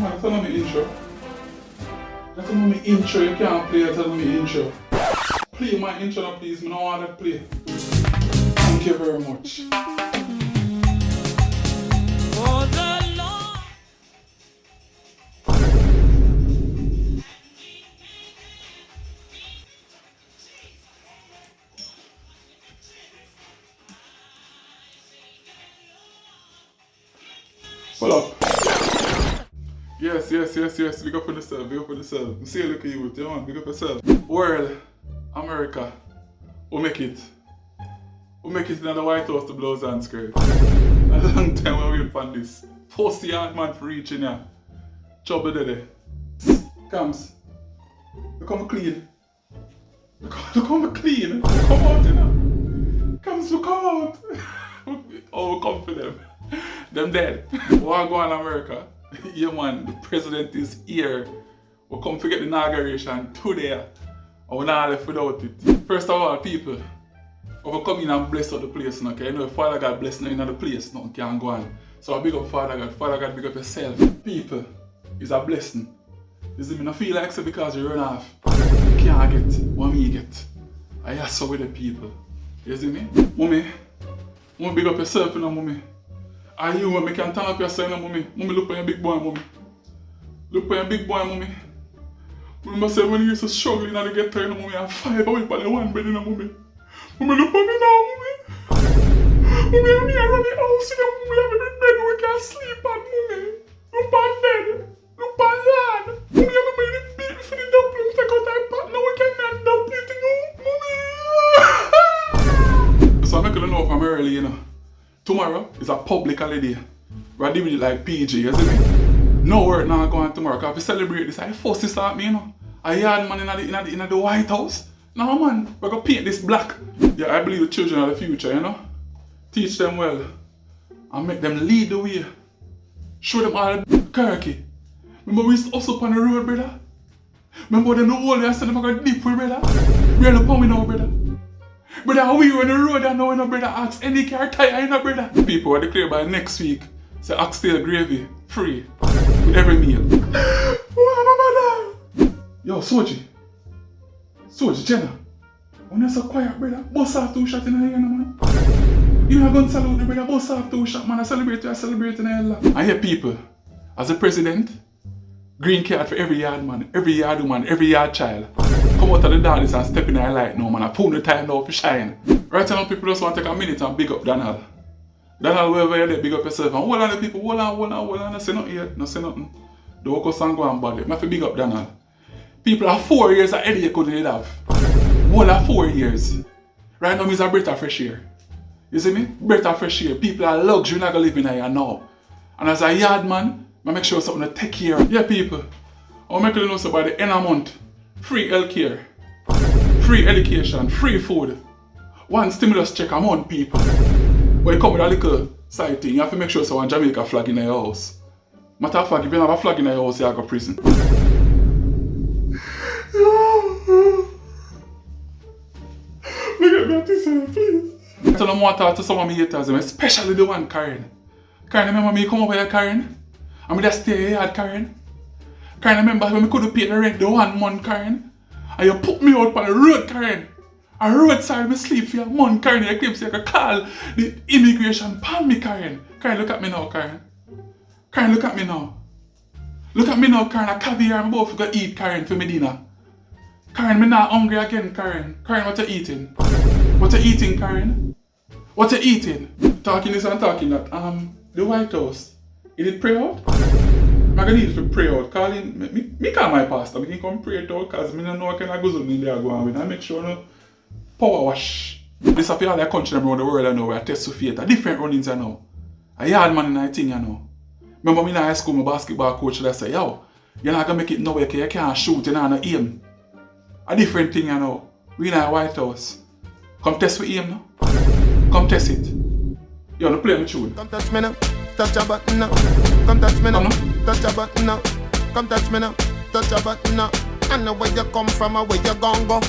man, that's not my intro. That's not my intro, you can't play that's not my intro. Play my intro now please, I don't want that play. Thank you very much. Pull up. Yes. Big up on yourself, big up on yourself. See you look at you, yeah man, big up yourself. World, America, we make it. We make it in the White House to blow Sanskrit. A long time we wait for this. Force the hard man for reaching here. Trouble there. Comes. Look how clean. Look how clean. Come out, you know. Comes to come out. Oh, we come for them. Them dead. What go on America? Yeah man, the president is here. We come to get the inauguration today. And we're not left without it. First of all, people, we come in and bless out the place now, okay? You know, Father God bless now in the place now, can't go on. So I big up Father God. Father God, big up yourself. People, it's a blessing. You see, I feel like so because you run off. You can't get what me get. I ask so with the people. You see me? Mommy big up yourself, you know, mommy. And you, mommy, can turn up yourself, you know, mommy. Mommy, look for your big boy, mommy. Look for your big boy, mommy. Remember say when you used to struggle in the ghetto, you know, mommy, and 5 away by the one bed, you know, mommy. Mommy, look for me now, mommy. Mommy, I'm here on the house, you know, mommy, I'm in the bed, we can't sleep on, mommy. Look on bed. Look on land. Mommy, I'm going to beat for the dumpling, take out that pot, now we can't dumpling, you know, mommy. So I'm not going to know if I'm early, you know. Tomorrow is a public holiday. We're doing it like PG, you see me? No work now going tomorrow, because if we celebrate this, I force to start me, you know. A yard man in the White House. No man, we're going to paint this black. Yeah, I believe the children are the future, you know. Teach them well. And make them lead the way. Show them all the Kirky. Remember we used to hustle up on the road, brother? Remember when the whole day I said, I'm going to dip with, brother? We're the pump now, brother. Brother, we were on the road and now, you know, brother, ask any car tire, you know, brother. People will declare by next week, say oxtail gravy, free, with every meal. Yo, Soji, Jenna, when you're so quiet, brother, bust off 2 shots in the ear, man. You not going to salute the brother, bust off 2 shots, man. I celebrate in the lot. I hear people, as a president, green card for every yard man, every yard woman, every yard child. Come out of the darkness and step in their light now, man. I pull the time now to shine. Right now, people just want to take a minute and big up Donald. Donald, wherever you're there, big up yourself. And hold on the people, hold on. No say nothing yet, no say nothing. The workers and go and body. I have to big up Donald. People are 4 years of headache couldn't have. Whole of 4 years. Right now, it's a breath of fresh air. You see me? Breath of fresh air. People are luxury, not going to live in here now. And as a yard man, I make sure something to take care of. Yeah, people. I'll make you know so by the end of the month. Free healthcare, free education, free food. 1 stimulus check a month, people. But you come with a little side thing, you have to make sure so one Jamaica flag in your house. Matter of fact, if you don't have a flag in your house, you go to prison. Look at me at this one, please. I tell them what to talk to some of my haters, especially the one Karen. Karen, remember me come over here, Karen? And me just stay here, Karen. Karen, remember when we couldn't pay the rent the 1 month, Karen? And you put me out on the road, Karen. A roadside, me sleep for a month, Karen. You claim so you can call the immigration pan me, Karen. Karen, look at me now, Karen. Karen, look at me now. Look at me now, Karen. A caviar, I'm about to go eat, Karen, for my dinner. Karen, me not hungry again, Karen. Karen, what you eating? What you eating, Karen? What you eating? Talking this and talking that. The White House. Is it pray out? I'm going to need to pray out. Me call my pastor. I can come pray it out because I don't know what kind of goes on in there going with. I make sure no power wash. This is all the country around the world I know where I test to theater. Different runnings I know. A yard man in a thing I know. Remember me in high school, my basketball coach that say, yo, you're not going to make it nowhere because you can't shoot, you know, aim. A different thing I know. We in a White House. Come test with aim now. Come test it. Yo, no play my tune. Come touch me now. Touch your button now. Come touch me now. Touch your button now. Come touch me now. Touch your button now. I know where you come from or where you gon' go.